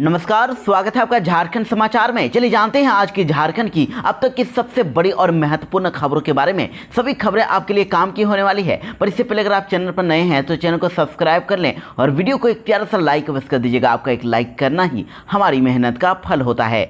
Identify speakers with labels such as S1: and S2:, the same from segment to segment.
S1: नमस्कार, स्वागत है आपका झारखंड समाचार में। चलिए जानते हैं आज की झारखंड की अब तक की सबसे बड़ी और महत्वपूर्ण खबरों के बारे में। सभी खबरें आपके लिए काम की होने वाली है, पर इससे पहले अगर आप चैनल पर नए हैं तो चैनल को सब्सक्राइब कर लें और वीडियो को एक प्यारा सा लाइक अवश्य कर दीजिएगा। आपका एक लाइक करना ही हमारी मेहनत का फल होता है।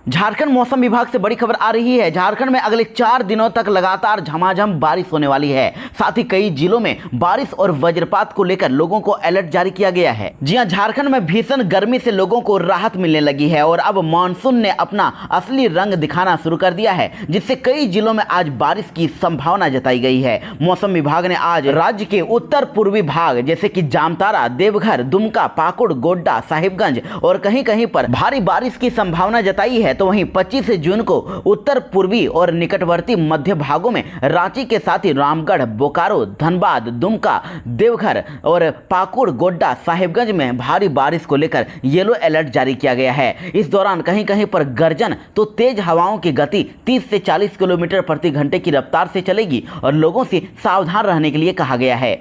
S1: झारखंड मौसम विभाग से बड़ी खबर आ रही है। झारखंड में अगले 4 दिनों तक लगातार झमाझम बारिश होने वाली है। साथ ही कई जिलों में बारिश और वज्रपात को लेकर लोगों को अलर्ट जारी किया गया है। जी हां, झारखंड में भीषण गर्मी से लोगों को राहत मिलने लगी है और अब मानसून ने अपना असली रंग दिखाना शुरू कर दिया है, जिससे कई जिलों में आज बारिश की संभावना जताई गई है। मौसम विभाग ने आज राज्य के उत्तर पूर्वी भाग जैसे कि जामताड़ा, देवघर, दुमका, पाकुड़, गोड्डा, साहिबगंज और कहीं कहीं पर भारी बारिश की संभावना जताई है। तो वहीं 25 जून को उत्तर पूर्वी और निकटवर्ती मध्य भागों में रांची के साथ ही रामगढ़, बोकारो, धनबाद, दुमका, देवघर और पाकुड़, गोड्डा, साहिबगंज में भारी बारिश को लेकर येलो अलर्ट जारी किया गया है। इस दौरान कहीं कहीं पर गर्जन तो तेज हवाओं की गति 30 से 40 किलोमीटर प्रति घंटे की रफ्तार से चलेगी और लोगों से सावधान रहने के लिए कहा गया है।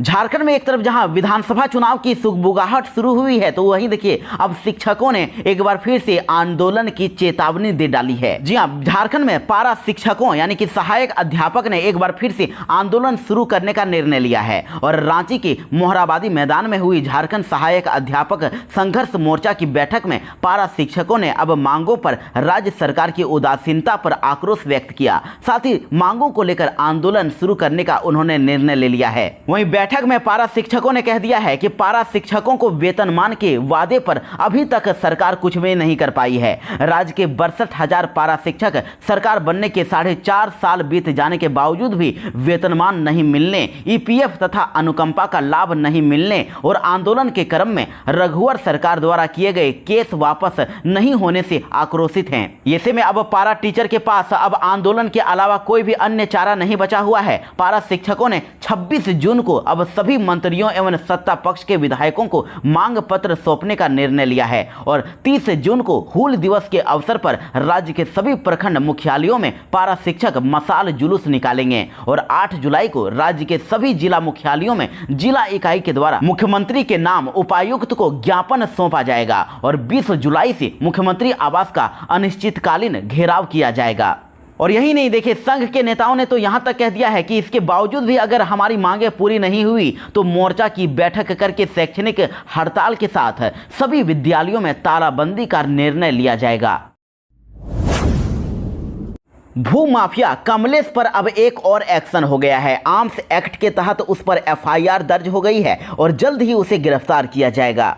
S1: झारखंड में एक तरफ जहां विधानसभा चुनाव की सुगबुगाहट शुरू हुई है, तो वहीं देखिए अब शिक्षकों ने एक बार फिर से आंदोलन की चेतावनी दे डाली है। जी हां, झारखंड में पारा शिक्षकों यानी कि सहायक अध्यापक ने एक बार फिर से आंदोलन शुरू करने का निर्णय लिया है और रांची के मोहराबादी मैदान में हुई झारखंड सहायक अध्यापक संघर्ष मोर्चा की बैठक में पारा शिक्षकों ने अब मांगों पर राज्य सरकार की उदासीनता पर आक्रोश व्यक्त किया। साथ ही मांगों को लेकर आंदोलन शुरू करने का उन्होंने निर्णय ले लिया है। वहीं बैठक में पारा शिक्षकों ने कह दिया है कि पारा शिक्षकों को वेतनमान के वादे पर अभी तक सरकार कुछ भी नहीं कर पाई है। राज्य के 62,000 पारा शिक्षक सरकार बनने के 4.5 साल बीत जाने के बावजूद भी वेतनमान नहीं मिलने, ईपीएफ तथा अनुकंपा का लाभ नहीं मिलने और आंदोलन के क्रम में रघुवर सरकार द्वारा किए गए केस वापस नहीं होने से आक्रोशित हैं। ऐसे में अब पारा टीचर के पास अब आंदोलन के अलावा कोई भी अन्य चारा नहीं बचा हुआ है। पारा शिक्षकों ने 26 जून को अब सभी मंत्रियों एवं सत्ता पक्ष के विधायकों को मांग पत्र सौंपने का निर्णय लिया है और 30 जून को हूल दिवस के अवसर पर राज्य के सभी प्रखंड मुख्यालयों में पारा शिक्षक मशाल जुलूस निकालेंगे और 8 जुलाई को राज्य के सभी जिला मुख्यालयों में जिला इकाई के द्वारा मुख्यमंत्री के नाम उपायुक्त को ज्ञापन सौंपा जाएगा और 20 जुलाई से मुख्यमंत्री आवास का अनिश्चितकालीन घेराव किया जाएगा। और यही नहीं, देखिए संघ के नेताओं ने तो यहां तक कह दिया है कि इसके बावजूद भी अगर हमारी मांगें पूरी नहीं हुई तो मोर्चा की बैठक करके शैक्षणिक हड़ताल के साथ सभी विद्यालयों में तालाबंदी का निर्णय लिया जाएगा। भू माफिया कमलेश पर अब एक और एक्शन हो गया है। आर्म्स एक्ट के तहत उस पर एफआईआर दर्ज हो गई है और जल्द ही उसे गिरफ्तार किया जाएगा।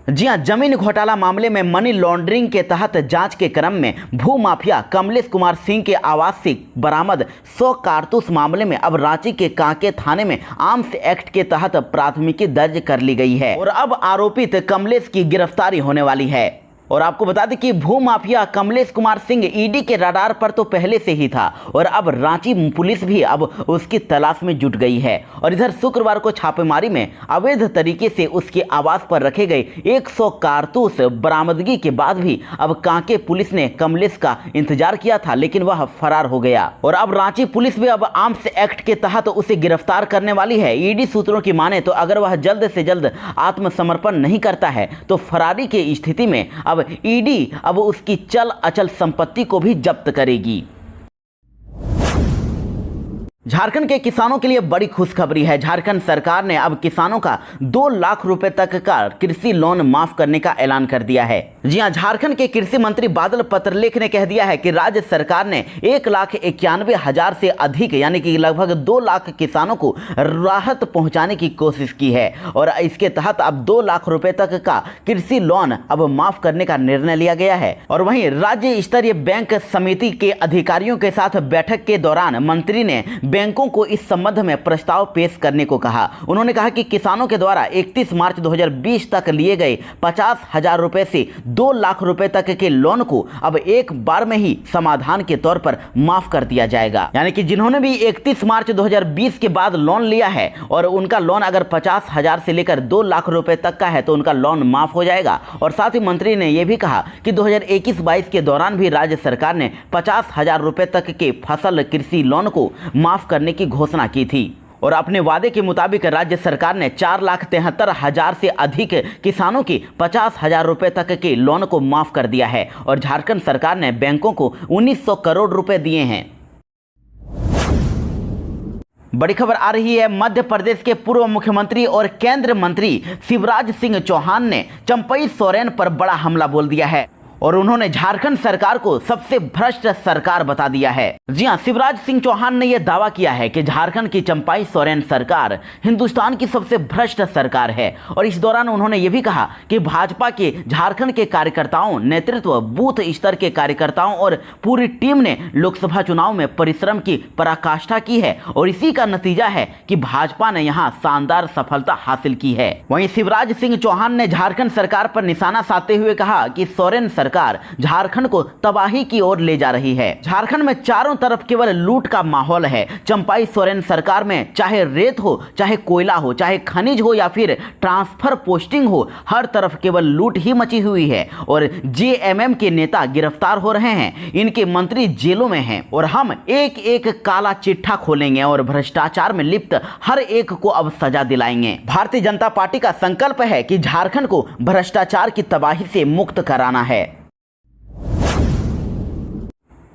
S1: जी हां, जमीन घोटाला मामले में मनी लॉन्ड्रिंग के तहत जांच के क्रम में भू माफिया कमलेश कुमार सिंह के आवास से बरामद 100 कारतूस मामले में अब रांची के कांके थाने में आर्म्स एक्ट के तहत प्राथमिकी दर्ज कर ली गई है और अब आरोपित कमलेश की गिरफ्तारी होने वाली है। और आपको बता दें कि भू माफिया कमलेश कुमार सिंह ईडी के रडार पर तो पहले से ही था और अब रांची पुलिस भी अब उसकी तलाश में जुट गई है। और इधर शुक्रवार को छापेमारी में अवैध तरीके से उसके आवास पर रखे गए 100 कारतूस बरामदगी के बाद भी अब कांके पुलिस ने कमलेश का इंतजार किया था, लेकिन वह फरार हो गया और अब रांची पुलिस भी अब आर्म्स एक्ट के तहत उसे गिरफ्तार करने वाली है। ईडी सूत्रों की माने तो अगर वह जल्द से जल्द आत्मसमर्पण नहीं करता है तो फरारी की स्थिति में अब ईडी अब उसकी चल अचल संपत्ति को भी जब्त करेगी। झारखंड के किसानों के लिए बड़ी खुशखबरी है। झारखंड सरकार ने अब किसानों का 2 लाख रुपए तक का कृषि लोन माफ करने का ऐलान कर दिया है। जी हां, झारखंड के कृषि मंत्री बादल पत्रलेख ने कह दिया है कि राज्य सरकार ने 1,91,000 से अधिक यानी कि लगभग 2 लाख किसानों को राहत पहुंचाने की कोशिश की है और इसके तहत अब 2 लाख रुपए तक का कृषि लोन अब माफ करने का निर्णय लिया गया है। और वहीं राज्य स्तरीय बैंक समिति के अधिकारियों के साथ बैठक के दौरान मंत्री ने बैंकों को इस संबंध में प्रस्ताव पेश करने को कहा। उन्होंने कहा कि किसानों के द्वारा 31 मार्च 2020 तक लिए गए 50,000 रुपए से 2 लाख रुपए तक के लोन को अब एक बार में ही समाधान के तौर पर माफ कर दिया जाएगा। यानी कि जिन्होंने भी 31 मार्च 2020 के बाद लोन लिया है और उनका लोन अगर 50,000 से लेकर 2 लाख रुपए तक का है तो उनका लोन माफ हो जाएगा। और साथ ही मंत्री ने यह भी कहा कि 2021-22 के दौरान भी राज्य सरकार ने 50,000 रुपए तक के फसल कृषि लोन को माफ करने की घोषणा की थी। और अपने वादे के मुताबिक राज्य सरकार ने 4,73,000 से अधिक किसानों की 50,000 रुपए तक के लोन को माफ कर दिया है और झारखंड सरकार ने बैंकों को 1,900 करोड़ रुपए दिए हैं। बड़ी खबर आ रही है, मध्य प्रदेश के पूर्व मुख्यमंत्री और केंद्रीय मंत्री शिवराज सिंह चौहान ने चंपई सोरेन पर बड़ा हमला बोल दिया है और उन्होंने झारखंड सरकार को सबसे भ्रष्ट सरकार बता दिया है। जी हां, शिवराज सिंह चौहान ने यह दावा किया है कि झारखंड की चंपई सोरेन सरकार हिंदुस्तान की सबसे भ्रष्ट सरकार है और इस दौरान उन्होंने यह भी कहा कि भाजपा के झारखंड के कार्यकर्ताओं, नेतृत्व, बूथ स्तर के कार्यकर्ताओं और पूरी टीम ने लोकसभा चुनाव में परिश्रम की पराकाष्ठा की है और इसी का नतीजा है कि भाजपा ने यहां शानदार सफलता हासिल की है। वहीं शिवराज सिंह चौहान ने झारखंड सरकार पर निशाना साधते हुए कहा कि सोरेन सरकार झारखंड को तबाही की ओर ले जा रही है। झारखंड में चारों तरफ केवल लूट का माहौल है। चंपई सोरेन सरकार में चाहे रेत हो, चाहे कोयला हो, चाहे खनिज हो या फिर ट्रांसफर पोस्टिंग हो, हर तरफ केवल लूट ही मची हुई है और जेएमएम के नेता गिरफ्तार हो रहे हैं, इनके मंत्री जेलों में हैं और हम एक एक काला चिट्ठा खोलेंगे और भ्रष्टाचार में लिप्त हर एक को अब सजा दिलाएंगे। भारतीय जनता पार्टी का संकल्प है कि झारखंड को भ्रष्टाचार की तबाही से मुक्त कराना है।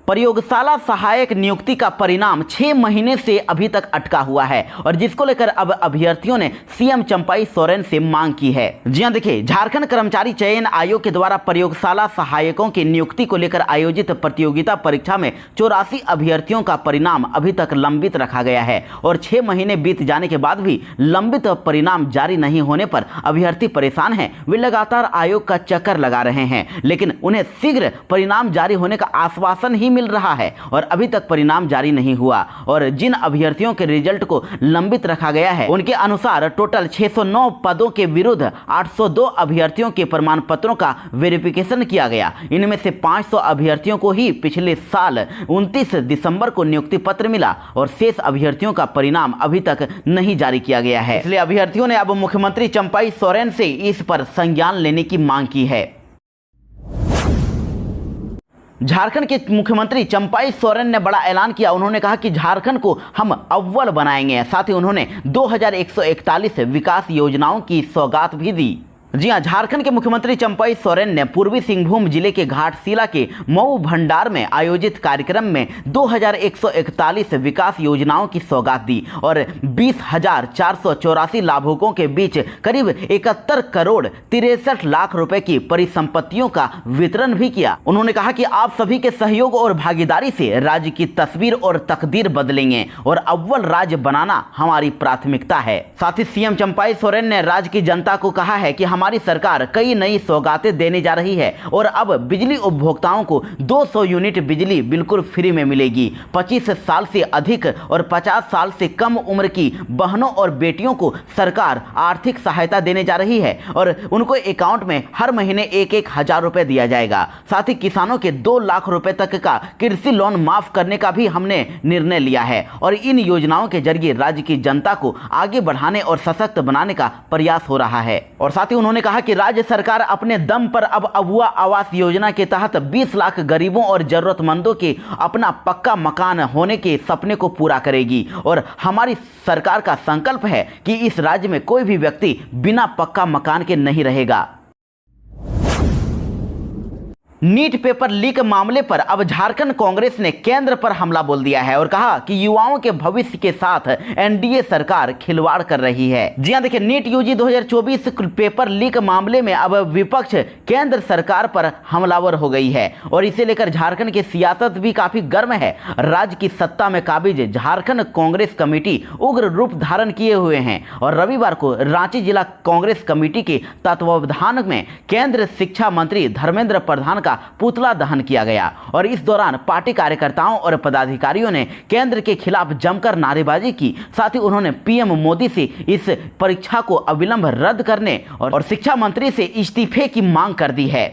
S1: प्रयोगशाला सहायक नियुक्ति का परिणाम 6 महीने से अभी तक अटका हुआ है और जिसको लेकर अब अभ्यर्थियों ने सीएम चंपई सोरेन से मांग की है। जी हां, देखिए, झारखंड कर्मचारी चयन आयोग के द्वारा प्रयोगशाला सहायकों की नियुक्ति को लेकर आयोजित प्रतियोगिता परीक्षा में 84 अभ्यर्थियों का परिणाम अभी तक लंबित रखा गया है और 6 महीने बीत जाने के बाद भी लंबित परिणाम जारी नहीं होने पर अभ्यर्थी परेशान हैं। वे लगातार आयोग का चक्कर लगा रहे हैं लेकिन उन्हें शीघ्र परिणाम जारी होने का आश्वासन ही मिल रहा है और अभी तक परिणाम जारी नहीं हुआ और जिन अभ्यर्थियों के रिजल्ट को लंबित रखा गया है उनके अनुसार टोटल 609 पदों के विरुद्ध 802 अभ्यर्थियों के प्रमाण पत्रों का वेरिफिकेशन किया गया। इनमें से 500 अभ्यर्थियों को ही पिछले साल 29 दिसंबर को नियुक्ति पत्र मिला और शेष अभ्यर्थियों का परिणाम अभी तक नहीं जारी किया गया है। इसलिए अभ्यर्थियों ने अब मुख्यमंत्री चंपई सोरेन से इस पर संज्ञान लेने की मांग की है। झारखंड के मुख्यमंत्री चंपई सोरेन ने बड़ा ऐलान किया। उन्होंने कहा कि झारखंड को हम अव्वल बनाएंगे। साथ ही उन्होंने 2141 विकास योजनाओं की सौगात भी दी। जी हां, झारखंड के मुख्यमंत्री चंपई सोरेन ने पूर्वी सिंहभूम जिले के घाटशिला के मऊ भंडार में आयोजित कार्यक्रम में 2141 विकास योजनाओं की सौगात दी और 20,484 लाभुकों के बीच करीब 71 करोड़ 63 लाख रुपए की परिसंपत्तियों का वितरण भी किया। उन्होंने कहा कि आप सभी के सहयोग और भागीदारी से राज्य की तस्वीर और तकदीर बदलेंगे और अव्वल राज्य बनाना हमारी प्राथमिकता है। साथ ही सीएम चंपई सोरेन ने राज्य की जनता को कहा है कि हमारी सरकार कई नई सौगातें देने जा रही है और अब बिजली उपभोक्ताओं को 200 यूनिट बिजली बिल्कुल फ्री में मिलेगी। 25 साल से अधिक और 50 साल से कम उम्र की बहनों और बेटियों को सरकार आर्थिक सहायता देने जा रही है और उनको अकाउंट में हर महीने 1-1 हजार रुपए दिया जाएगा। साथ ही किसानों के 2 लाख रुपए तक का कृषि लोन माफ करने का भी हमने निर्णय लिया है और इन योजनाओं के जरिए राज्य की जनता को आगे बढ़ाने और सशक्त बनाने का प्रयास हो रहा है। और साथ ही उन्होंने कहा कि राज्य सरकार अपने दम पर अब अबुआ आवास योजना के तहत 20 लाख गरीबों और जरूरतमंदों के अपना पक्का मकान होने के सपने को पूरा करेगी और हमारी सरकार का संकल्प है कि इस राज्य में कोई भी व्यक्ति बिना पक्का मकान के नहीं रहेगा। नीट पेपर लीक मामले पर अब झारखंड कांग्रेस ने केंद्र पर हमला बोल दिया है और कहा कि युवाओं के भविष्य के साथ एनडीए सरकार खिलवाड़ कर रही है। जी हां, देखिए, नीट यूजी 2024 पेपर लीक मामले में अब विपक्ष केंद्र सरकार पर हमलावर हो गई है और इसे लेकर झारखंड की सियासत भी काफी गर्म है। राज्य की सत्ता में काबिज झारखंड कांग्रेस कमेटी उग्र रूप धारण किए हुए हैं और रविवार को रांची जिला कांग्रेस कमेटी के तत्वावधान में केंद्र शिक्षा मंत्री धर्मेंद्र प्रधान का पुतला दहन किया गया और इस दौरान पार्टी कार्यकर्ताओं और पदाधिकारियों ने केंद्र के खिलाफ जमकर नारेबाजी की। साथ ही उन्होंने पीएम मोदी से इस परीक्षा को अविलंब रद्द करने और शिक्षा मंत्री से इस्तीफे की मांग कर दी है।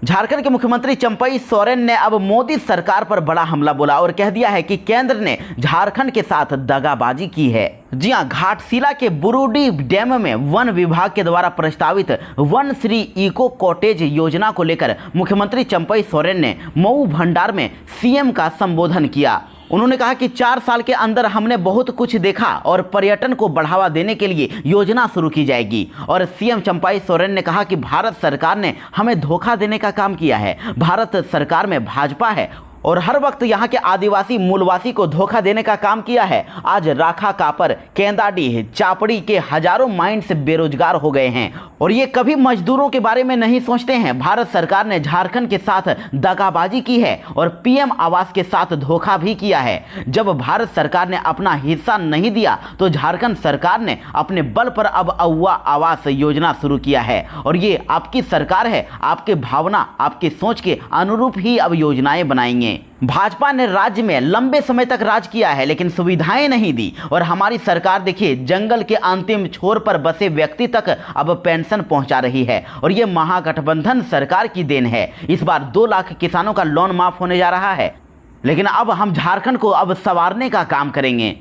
S1: झारखंड के मुख्यमंत्री चंपई सोरेन ने अब मोदी सरकार पर बड़ा हमला बोला और कह दिया है कि केंद्र ने झारखंड के साथ दगाबाजी की है। जी हां, घाटशिला के बुरुडी डैम में वन विभाग के द्वारा प्रस्तावित वन श्री इको कॉटेज योजना को लेकर मुख्यमंत्री चंपई सोरेन ने मऊ भंडार में सीएम का संबोधन किया उन्होंने कहा कि 4 साल के अंदर हमने बहुत कुछ देखा और पर्यटन को बढ़ावा देने के लिए योजना शुरू की जाएगी। और सीएम चंपाई सोरेन ने कहा कि भारत सरकार ने हमें धोखा देने का काम किया है। भारत सरकार में भाजपा है और हर वक्त यहाँ के आदिवासी मूलवासी को धोखा देने का काम किया है। आज राखा कापर, केंदाडीह, चापड़ी के हजारों माइंड्स बेरोजगार हो गए हैं और ये कभी मजदूरों के बारे में नहीं सोचते हैं। भारत सरकार ने झारखंड के साथ दगाबाजी की है और पीएम आवास के साथ धोखा भी किया है। जब भारत सरकार ने अपना हिस्सा नहीं दिया तो झारखंड सरकार ने अपने बल पर अब अव्वा आवास योजना शुरू किया है और ये आपकी सरकार है, आपके भावना, आपकी सोच के अनुरूप ही अब योजनाएं बनाएंगे। भाजपा ने राज्य में लंबे समय तक राज किया है लेकिन सुविधाएं नहीं दी और हमारी सरकार देखिए जंगल के अंतिम छोर पर बसे व्यक्ति तक अब पेंशन पहुंचा रही है और ये महागठबंधन सरकार की देन है। इस बार 2 लाख किसानों का लोन माफ होने जा रहा है, लेकिन अब हम झारखंड को अब संवारने का काम करेंगे।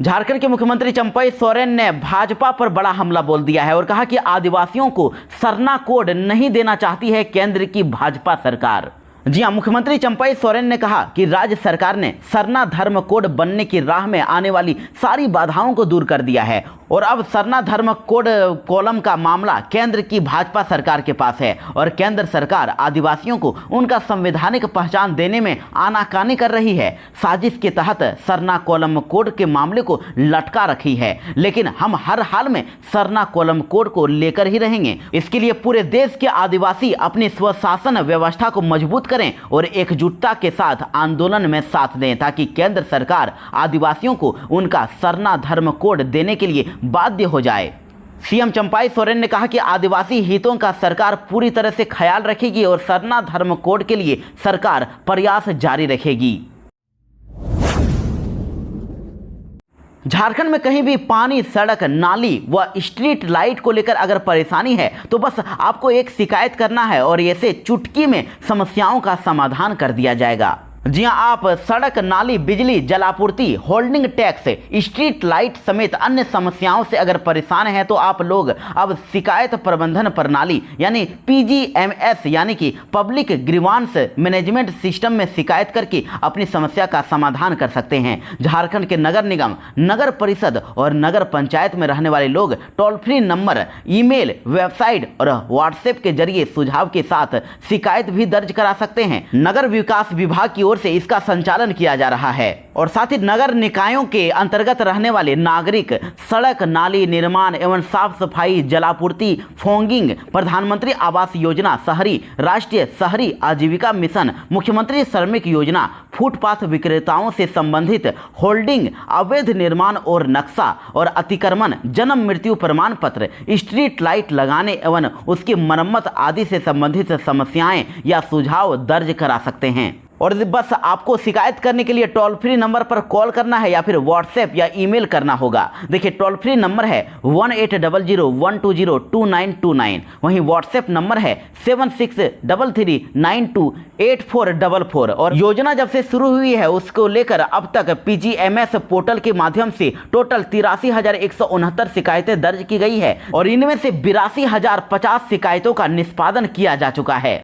S1: झारखंड के मुख्यमंत्री चंपाई सोरेन ने भाजपा पर बड़ा हमला बोल दिया है और कहा कि आदिवासियों को सरना कोड नहीं देना चाहती है केंद्र की भाजपा सरकार। जी हां, मुख्यमंत्री चंपाई सोरेन ने कहा कि राज्य सरकार ने सरना धर्म कोड बनने की राह में आने वाली सारी बाधाओं को दूर कर दिया है और अब सरना धर्म कोड कॉलम का मामला केंद्र की भाजपा सरकार के पास है और केंद्र सरकार आदिवासियों को उनका संवैधानिक पहचान देने में आनाकानी कर रही है। साजिश के तहत सरना कॉलम कोड के मामले को लटका रखी है, लेकिन हम हर हाल में सरना कॉलम कोड को लेकर ही रहेंगे। इसके लिए पूरे देश के आदिवासी अपनी स्वशासन व्यवस्था को मजबूत करें और एकजुटता के साथ आंदोलन में साथ दें ताकि केंद्र सरकार आदिवासियों को उनका सरना धर्म कोड देने के लिए बाध्य हो जाए। सीएम चंपाई सोरेन ने कहा कि आदिवासी हितों का सरकार पूरी तरह से ख्याल रखेगी और सरना धर्म कोड के लिए सरकार प्रयास जारी रखेगी। झारखंड में कहीं भी पानी, सड़क, नाली व स्ट्रीट लाइट को लेकर अगर परेशानी है तो बस आपको एक शिकायत करना है और ऐसे चुटकी में समस्याओं का समाधान कर दिया जाएगा। जी हां, आप सड़क, नाली, बिजली, जलापूर्ति, होल्डिंग टैक्स, स्ट्रीट लाइट समेत अन्य समस्याओं से अगर परेशान हैं तो आप लोग अब शिकायत प्रबंधन प्रणाली यानी PGMS यानी कि पब्लिक ग्रीवांस मैनेजमेंट सिस्टम में शिकायत करके अपनी समस्या का समाधान कर सकते हैं। झारखंड के नगर निगम, नगर परिषद और नगर पंचायत में रहने वाले लोग toll free number, email, website और व्हाट्सएप के जरिए सुझाव के साथ शिकायत भी दर्ज करा सकते हैं। नगर विकास विभाग की से इसका संचालन किया जा रहा है और साथ ही नगर निकायों के अंतर्गत रहने वाले नागरिक सड़क, नाली निर्माण एवं साफ सफाई, जलापूर्ति, फोगिंग, प्रधानमंत्री आवास योजना, शहरी राष्ट्रीय शहरी आजीविका मिशन, मुख्यमंत्री श्रमिक योजना, फुटपाथ विक्रेताओं से संबंधित होल्डिंग, अवैध निर्माण और नक्शा और अतिक्रमण, जन्म मृत्यु प्रमाण पत्र, स्ट्रीट लाइट लगाने एवं उसकी मरम्मत आदि से संबंधित समस्याएं या सुझाव दर्ज करा सकते हैं। और बस आपको शिकायत करने के लिए टोल फ्री नंबर पर कॉल करना है या फिर व्हाट्सएप या ईमेल करना होगा। देखिए, टोल फ्री नंबर है 1800-120-2929। वहीं व्हाट्सएप नंबर है 7633928444। और योजना जब से शुरू हुई है उसको लेकर अब तक PGMS पोर्टल के माध्यम से टोटल 83,169 शिकायतें दर्ज की गई है और इनमें से 82,050 शिकायतों का निष्पादन किया जा चुका है।